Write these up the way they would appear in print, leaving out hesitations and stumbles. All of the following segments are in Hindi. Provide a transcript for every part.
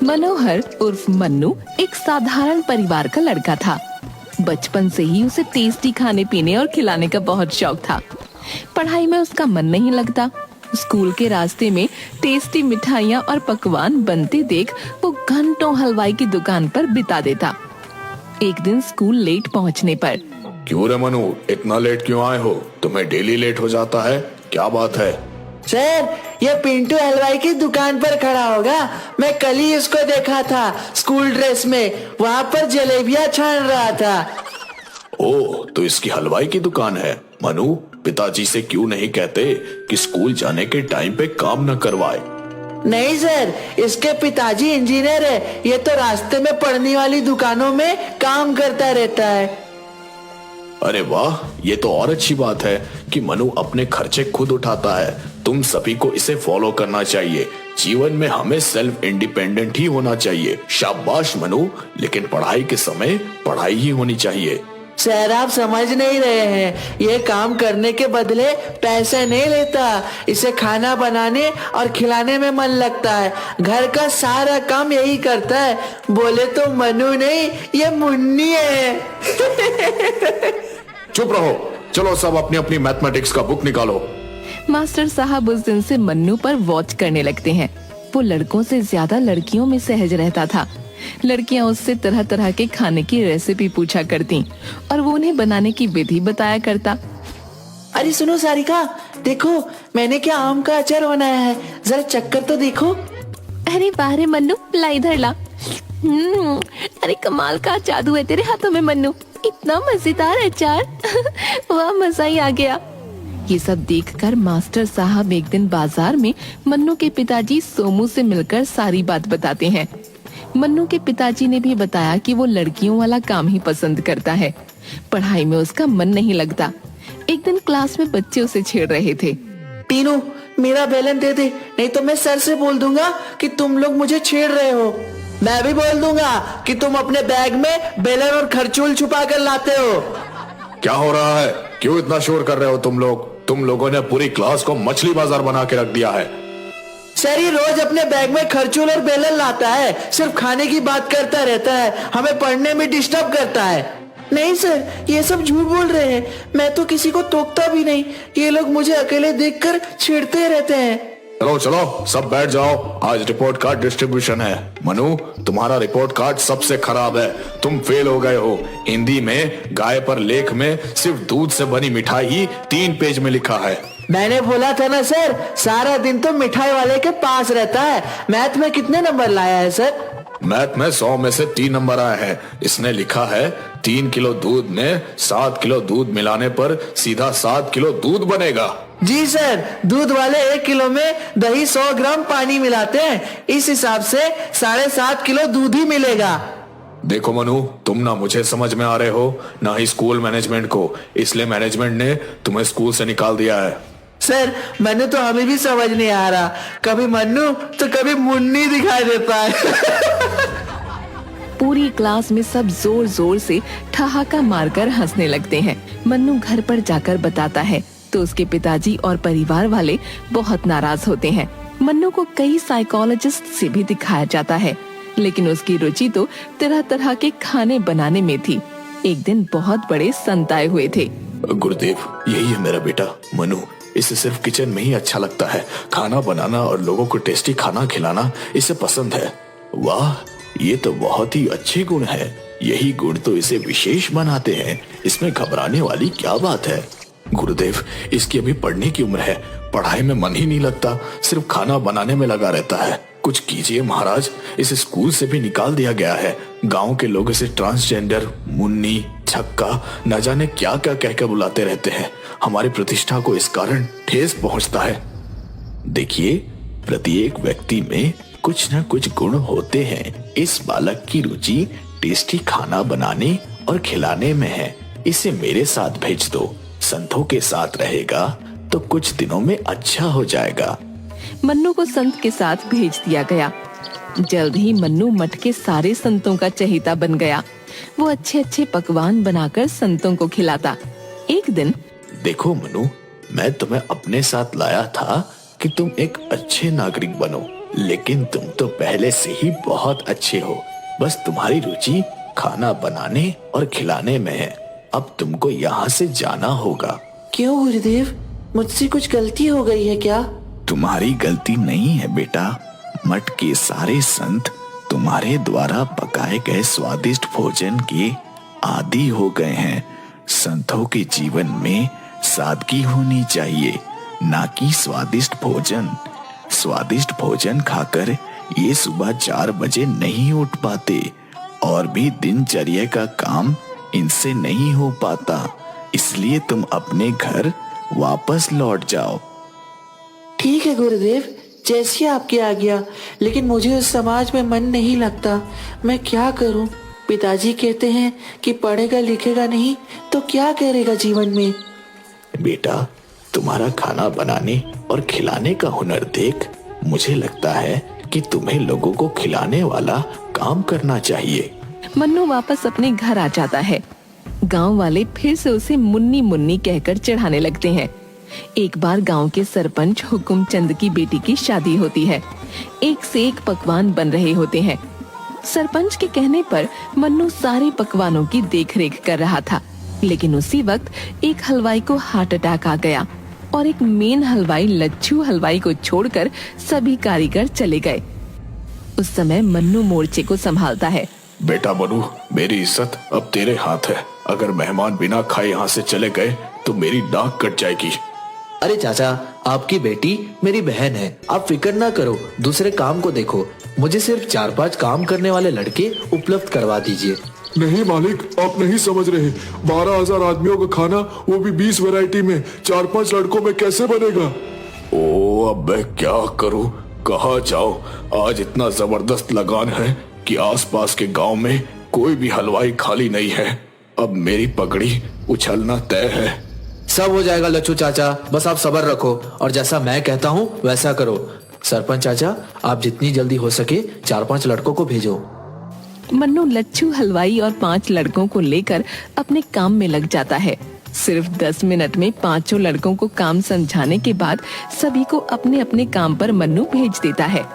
मनोहर उर्फ मन्नू एक साधारण परिवार का लड़का था। बचपन से ही उसे टेस्टी खाने पीने और खिलाने का बहुत शौक था। पढ़ाई में उसका मन नहीं लगता। स्कूल के रास्ते में टेस्टी मिठाइयाँ और पकवान बनते देख वो घंटों हलवाई की दुकान पर बिता देता। एक दिन स्कूल लेट पहुँचने पर, क्यों रे मनु, इतना लेट क्यों आए हो? तुम्हें डेली लेट हो जाता है, क्या बात है? सर, ये पिंटू हलवाई की दुकान पर खड़ा होगा। मैं कल ही इसको देखा था स्कूल ड्रेस में, वहाँ पर जलेबियाँ छान रहा था। ओह, तो इसकी हलवाई की दुकान है। मनु, पिताजी से क्यों नहीं कहते कि स्कूल जाने के टाइम पे काम न करवाए? नहीं सर, इसके पिताजी इंजीनियर है। ये तो रास्ते में पड़ने वाली दुकानों में काम करता रहता है। अरे वाह, ये तो और अच्छी बात है कि मनु अपने खर्चे खुद उठाता है। तुम सभी को इसे फॉलो करना चाहिए। जीवन में हमें सेल्फ इंडिपेंडेंट ही होना चाहिए। शाबाश मनु, लेकिन पढ़ाई के समय पढ़ाई ही होनी चाहिए। सर, आप समझ नहीं रहे हैं। ये काम करने के बदले पैसे नहीं लेता। इसे खाना बनाने और खिलाने में मन लगता है। घर का सारा काम यही करता है। बोले तो मनु नहीं, ये मुन्नी है। चुप रहो, चलो सब अपनी अपनी मैथमेटिक्स का बुक निकालो। मास्टर साहब उस दिन से मन्नू पर वॉच करने लगते हैं। वो लड़कों से ज्यादा लड़कियों में सहज रहता था। लड़कियां उससे तरह तरह के खाने की रेसिपी पूछा करती और वो उन्हें बनाने की विधि बताया करता। अरे सुनो सारिका, देखो मैंने क्या आम का अचार बनाया है, जरा चक्कर तो देखो। अरे वाह रे मन्नू, ला इधर ला। अरे कमाल का जादू है तेरे हाथों में मन्नू, इतना मजेदार अचार। वाह, मजा ही आ गया। ये सब देखकर मास्टर साहब एक दिन बाजार में मन्नू के पिताजी सोमू से मिलकर सारी बात बताते हैं। मन्नू के पिताजी ने भी बताया कि वो लड़कियों वाला काम ही पसंद करता है। पढ़ाई में उसका मन नहीं लगता। एक दिन क्लास में बच्चे उसे छेड़ रहे थे। टीनू, मेरा बेलन दे दे, नहीं तो मैं सर से बोल दूंगा कि तुम लोग मुझे छेड़ रहे हो। मैं भी बोल दूंगा कि तुम अपने बैग में बेलन और खरचूल छुपा कर लाते हो। क्या हो रहा है? क्यों इतना शोर कर रहे हो तुम लोग? तुम लोगों ने पूरी क्लास को मछली बाजार बना के रख दिया है। सर, ये रोज अपने बैग में खरचूल और बेलन लाता है, सिर्फ खाने की बात करता रहता है, हमें पढ़ने में डिस्टर्ब करता है। नहीं सर, ये सब झूठ बोल रहे हैं। मैं तो किसी को टोकता भी नहीं। ये लोग मुझे अकेले देखकर छेड़ते रहते हैं। चलो चलो, सब बैठ जाओ। आज रिपोर्ट कार्ड डिस्ट्रीब्यूशन है। मनु, तुम्हारा रिपोर्ट कार्ड सबसे खराब है। तुम फेल हो गए हो। हिंदी में गाय पर लेख में सिर्फ दूध से बनी मिठाई ही 3 पेज में लिखा है। मैंने बोला था ना सर, सारा दिन तो मिठाई वाले के पास रहता है। मैथ में कितने नंबर लाया है सर? मैथ में 100 में से 3 नंबर आया है। इसने लिखा है 3 किलो दूध में 7 किलो दूध मिलाने पर सीधा 7 किलो दूध बनेगा। जी सर, दूध वाले 1 किलो में दही 100 ग्राम पानी मिलाते हैं। इस हिसाब से 7.5 किलो दूध ही मिलेगा। देखो मनु, तुम ना मुझे समझ में आ रहे हो, ना ही स्कूल मैनेजमेंट को। इसलिए मैनेजमेंट ने तुम्हें स्कूल से निकाल दिया है। सर, मैंने तो हमें भी समझ नहीं आ रहा। कभी मन्नू तो कभी मुन्नी दिखाई देता है। पूरी क्लास में सब जोर जोर से ठहाका मारकर हंसने लगते हैं। मन्नू घर पर जाकर बताता है तो उसके पिताजी और परिवार वाले बहुत नाराज होते हैं। मन्नू को कई साइकोलॉजिस्ट से भी दिखाया जाता है, लेकिन उसकी रुचि तो तरह तरह के खाने बनाने में थी। एक दिन बहुत बड़े संत आए हुए थे। गुरुदेव, यही है मेरा बेटा मनु। इसे सिर्फ किचन में ही अच्छा लगता है। खाना बनाना और लोगों को टेस्टी खाना खिलाना इसे पसंद है। वाह, ये तो बहुत ही अच्छे गुण है। यही गुण तो इसे विशेष बनाते हैं। इसमें घबराने वाली क्या बात है? गुरुदेव, इसकी अभी पढ़ने की उम्र है। पढ़ाई में मन ही नहीं लगता, सिर्फ खाना बनाने में लगा रहता है। कुछ कीजिए महाराज, इसे स्कूल से भी निकाल दिया गया है। गांव के लोग इसे ट्रांसजेंडर, मुन्नी, छक्का, न जाने क्या क्या कहकर बुलाते रहते हैं। हमारी प्रतिष्ठा को इस कारण ठेस पहुंचता है। देखिए, प्रत्येक व्यक्ति में कुछ न कुछ गुण होते हैं। इस बालक की रुचि टेस्टी खाना बनाने और खिलाने में है। इसे मेरे साथ भेज दो। संतों के साथ रहेगा तो कुछ दिनों में अच्छा हो जाएगा। मन्नू को संत के साथ भेज दिया गया। जल्द ही मन्नू मठ के सारे संतों का चहेता बन गया। वो अच्छे अच्छे पकवान बनाकर संतों को खिलाता। एक दिन, देखो मनु, मैं तुम्हें अपने साथ लाया था कि तुम एक अच्छे नागरिक बनो, लेकिन तुम तो पहले से ही बहुत अच्छे हो। बस तुम्हारी रुचि खाना बनाने और खिलाने में है। अब तुमको यहाँ से जाना होगा। क्यों गुरुदेव, मुझसे कुछ गलती हो गई है क्या? तुम्हारी गलती नहीं है बेटा। मठ के सारे संत तुम्हारे द्वारा पकाए गए स्वादिष्ट भोजन के आदी हो गए हैं। संतों के जीवन में सादगी होनी चाहिए, ना कि स्वादिष्ट भोजन। स्वादिष्ट भोजन खाकर ये सुबह 4 बजे नहीं उठ पाते और भी दिनचर्या का काम इनसे नहीं हो पाता। इसलिए तुम अपने घर वापस लौट जाओ। ठीक है गुरुदेव, जैसी आपकी आज्ञा, लेकिन मुझे उस समाज में मन नहीं लगता। मैं क्या करूं? पिताजी कहते हैं कि पढ़ेगा लिखेगा नहीं तो क्या करेगा जीवन में। बेटा, तुम्हारा खाना बनाने और खिलाने का हुनर देख मुझे लगता है कि तुम्हें लोगों को खिलाने वाला काम करना चाहिए। मन्नू वापस अपने घर आ जाता है। गांव वाले फिर से उसे मुन्नी मुन्नी कहकर चढ़ाने लगते हैं। एक बार गांव के सरपंच हुकुम चंद की बेटी की शादी होती है। एक से एक पकवान बन रहे होते हैं। सरपंच के कहने पर मन्नू सारे पकवानों की देखरेख कर रहा था, लेकिन उसी वक्त एक हलवाई को हार्ट अटैक आ गया और एक मेन हलवाई लच्छू हलवाई को छोड़कर सभी कारीगर चले गए। उस समय मन्नू मोर्चे को संभालता है। बेटा मनु, मेरी इज्जत अब तेरे हाथ है। अगर मेहमान बिना खाए यहाँ से चले गए तो मेरी नाक कट जाएगी। अरे चाचा, आपकी बेटी मेरी बहन है, आप फिक्र ना करो, दूसरे काम को देखो। मुझे सिर्फ 4-5 काम करने वाले लड़के उपलब्ध करवा दीजिए। नहीं मालिक, आप नहीं समझ रहे। 12,000 आदमियों का खाना, वो भी 20 वैरायटी में 4-5 लड़कों में कैसे बनेगा? ओ, अब मैं क्या करूं, कहाँ जाऊं? आज इतना जबरदस्त लगान है कि आसपास के गांव में कोई भी हलवाई खाली नहीं है। अब मेरी पगड़ी उछलना तय है। सब हो जाएगा लच्छू चाचा, बस आप सब्र रखो और जैसा मैं कहता हूँ वैसा करो। सरपंच चाचा, आप जितनी जल्दी हो सके 4-5 लड़कों को भेजो। मन्नू लच्छू हलवाई और 5 लड़कों को लेकर अपने काम में लग जाता है। सिर्फ 10 मिनट में 5 लड़कों को काम समझाने के बाद सभी को अपने अपने काम पर मन्नू भेज देता है।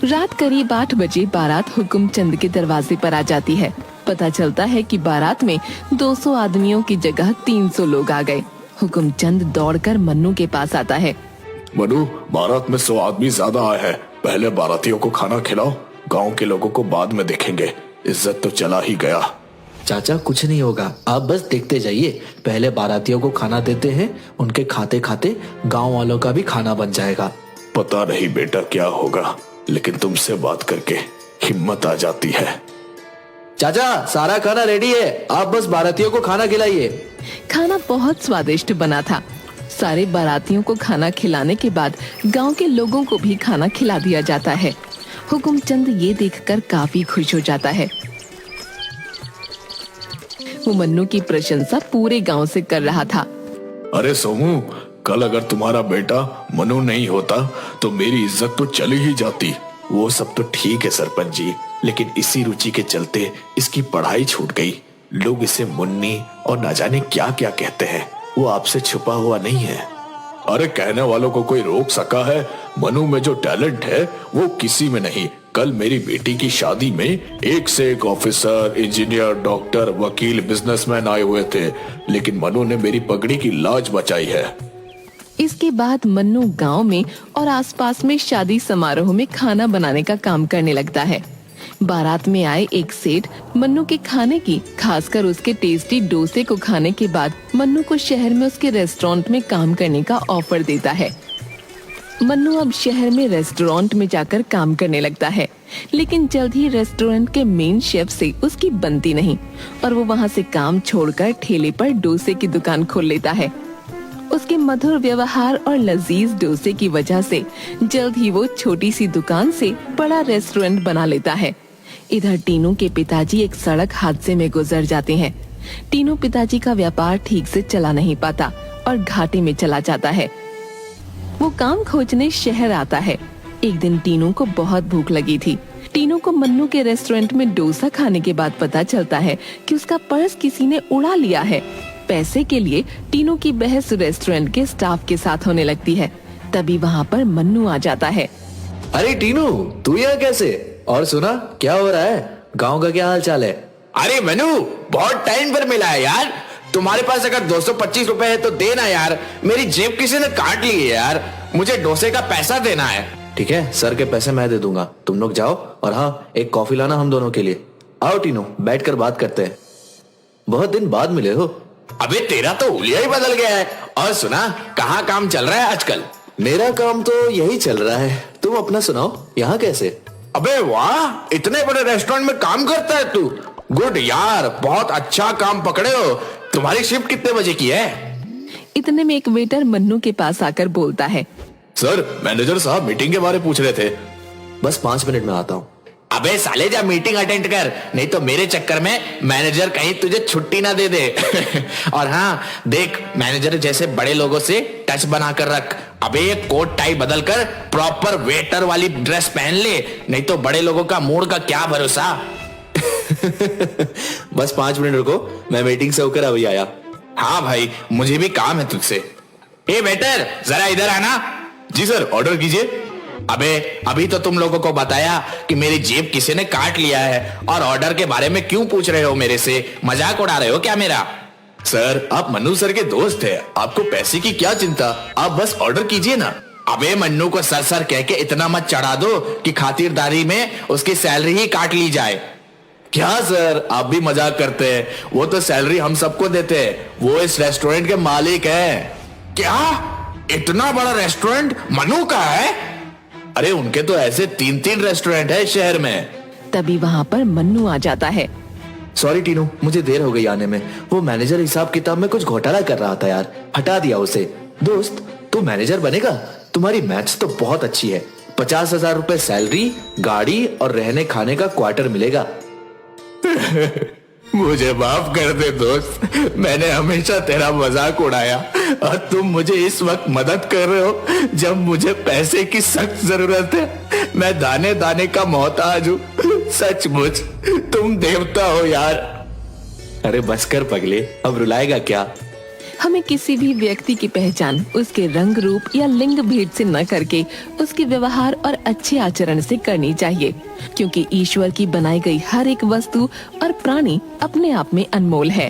रात करीब 8 बजे बारात हुकुम चंद के दरवाजे पर आ जाती है। पता चलता है कि बारात में 200 आदमियों की जगह 300 लोग आ गए। हुकुम चंद दौड़कर मन्नू के पास आता है। मनु, बारात में 100 आदमी ज्यादा आए हैं। पहले बारातियों को खाना खिलाओ, गांव के लोगों को बाद में देखेंगे। इज्जत तो चला ही गया। चाचा, कुछ नहीं होगा, आप बस देखते जाइए। पहले बारातियों को खाना देते हैं, उनके खाते खाते गांव वालों का भी खाना बन जाएगा। पता नहीं बेटा क्या होगा, लेकिन तुमसे बात करके हिम्मत आ जाती है। चाचा, सारा खाना रेडी है, आप बस बारातियों को खाना खिलाइए। खाना बहुत स्वादिष्ट बना था। सारे बारातियों को खाना खिलाने के बाद गांव के लोगों को भी खाना खिला दिया जाता है। हुकुम चंद ये देखकर काफी खुश हो जाता है। वो मन्नू की प्रशंसा पूरे गांव से कर रहा था। अरे सोमू, कल अगर तुम्हारा बेटा मनु नहीं होता तो मेरी इज्जत तो चली ही जाती। वो सब तो ठीक है सरपंच जी, लेकिन इसी रुचि के चलते इसकी पढ़ाई छूट गई। लोग इसे मुन्नी और न जाने क्या क्या कहते हैं। वो आपसे छुपा हुआ नहीं है। अरे कहने वालों को कोई रोक सका है? मनु में जो टैलेंट है वो किसी में नहीं। कल मेरी बेटी की शादी में एक से एक ऑफिसर, इंजीनियर, डॉक्टर, वकील, बिजनेसमैन आए हुए थे, लेकिन मनु ने मेरी पगड़ी की लाज बचाई है। इसके बाद मन्नू गांव में और आसपास में शादी समारोह में खाना बनाने का काम करने लगता है। बारात में आए एक सेठ मन्नू के खाने की, खासकर उसके टेस्टी डोसे को खाने के बाद मन्नू को शहर में उसके रेस्टोरेंट में काम करने का ऑफर देता है। मन्नू अब शहर में रेस्टोरेंट में जाकर काम करने लगता है, लेकिन जल्द ही रेस्टोरेंट के मेन शेफ से उसकी बनती नहीं और वो वहाँ से काम छोड़कर ठेले पर डोसे की दुकान खोल लेता है। उसके मधुर व्यवहार और लजीज डोसे की वजह से जल्द ही वो छोटी सी दुकान से बड़ा रेस्टोरेंट बना लेता है। इधर टीनू के पिताजी एक सड़क हादसे में गुजर जाते हैं। टीनू पिताजी का व्यापार ठीक से चला नहीं पाता और घाटे में चला जाता है। वो काम खोजने शहर आता है। एक दिन टीनू को बहुत भूख लगी थी। टीनू को मन्नू के रेस्टोरेंट में डोसा खाने के बाद पता चलता है कि उसका पर्स किसी ने उड़ा लिया है। पैसे के लिए टीनू की बहस रेस्टोरेंट के स्टाफ के साथ होने लगती है। तभी वहाँ पर मन्नू आ जाता है। अरे टीनू, तू यहाँ कैसे? और सुना क्या हो रहा है? गांव का क्या हाल चाल है? अरे मनु, बहुत टाइम पर मिला है यार। तुम्हारे पास अगर 225 रुपए है तो देना यार, मेरी जेब किसी ने काट ली है यार, मुझे डोसे का पैसा देना है। ठीक है, सर के पैसे मैं दे दूंगा, तुम लोग जाओ। और हाँ, एक कॉफी लाना हम दोनों के लिए। आओ टीनू, बैठकर बात करते हैं, बहुत दिन बाद मिले हो। अबे तेरा तो हुलिया ही बदल गया है। और सुना, कहाँ काम चल रहा है आजकल? मेरा काम तो यही चल रहा है, तुम अपना सुनाओ, यहाँ कैसे? अबे वाह, इतने बड़े रेस्टोरेंट में काम करता है तू। गुड यार, बहुत अच्छा काम पकड़े हो। तुम्हारी शिफ्ट कितने बजे की है? इतने में एक वेटर मन्नू के पास आकर बोलता है, सर, मैनेजर साहब मीटिंग के बारे पूछ रहे थे। बस 5 मिनट में आता हूँ। अबे साले, जा मीटिंग अटेंड कर, नहीं तो मेरे चक्कर में मैनेजर कहीं तुझे छुट्टी ना दे दे। और हाँ देख, मैनेजर जैसे बड़े लोगों से टच बना कर रख। अबे ये कोट टाई बदल कर प्रॉपर वेटर वाली ड्रेस पहन ले, नहीं तो बड़े लोगों का मूड का क्या भरोसा। बस 5 मिनट रुको, मैं मीटिंग से होकर अभी आया। हाँ भाई, मुझे भी काम है तुझसे। ए वेटर, जरा इधर आना। जी सर, ऑर्डर कीजिए। अबे अभी तो तुम लोगों को बताया कि मेरी जेब किसी ने काट लिया है, और ऑर्डर के बारे में क्यों पूछ रहे हो मेरे से? मजाक उड़ा रहे हो क्या मेरा? सर, आप मन्नू सर के दोस्त हैं, आपको पैसे की क्या चिंता, आप बस ऑर्डर कीजिए ना। अबे मन्नू को सर सर कह के इतना मत चढ़ा दो कि खातिरदारी में उसकी सैलरी ही काट ली जाए। क्या सर, आप भी मजाक करते हैं? वो तो सैलरी हम सबको देते हैं, वो इस रेस्टोरेंट के मालिक हैं। क्या इतना बड़ा रेस्टोरेंट मन्नू का है? अरे उनके तो ऐसे 3-3 रेस्टोरेंट है शहर में। तभी वहाँ पर मन्नू आ जाता है। सॉरी टीनू, मुझे देर हो गई आने में। वो मैनेजर हिसाब किताब में कुछ घोटाला कर रहा था यार, हटा दिया उसे। दोस्त, तू मैनेजर बनेगा? तुम्हारी मैथ्स तो बहुत अच्छी है। 50,000 रुपए सैलरी, गाड़ी और रहने खाने का क्वार्टर मिलेगा। मुझे माफ कर दे दोस्त, मैंने हमेशा तेरा मजाक उड़ाया, और तुम मुझे इस वक्त मदद कर रहे हो जब मुझे पैसे की सख्त जरूरत है। मैं दाने दाने का मोहताज हूँ। सचमुच तुम देवता हो यार। अरे बस कर पगले, अब रुलाएगा क्या? हमें किसी भी व्यक्ति की पहचान उसके रंग रूप या लिंग भेद से न करके उसके व्यवहार और अच्छे आचरण से करनी चाहिए, क्योंकि ईश्वर की बनाई गई हर एक वस्तु और प्राणी अपने आप में अनमोल है।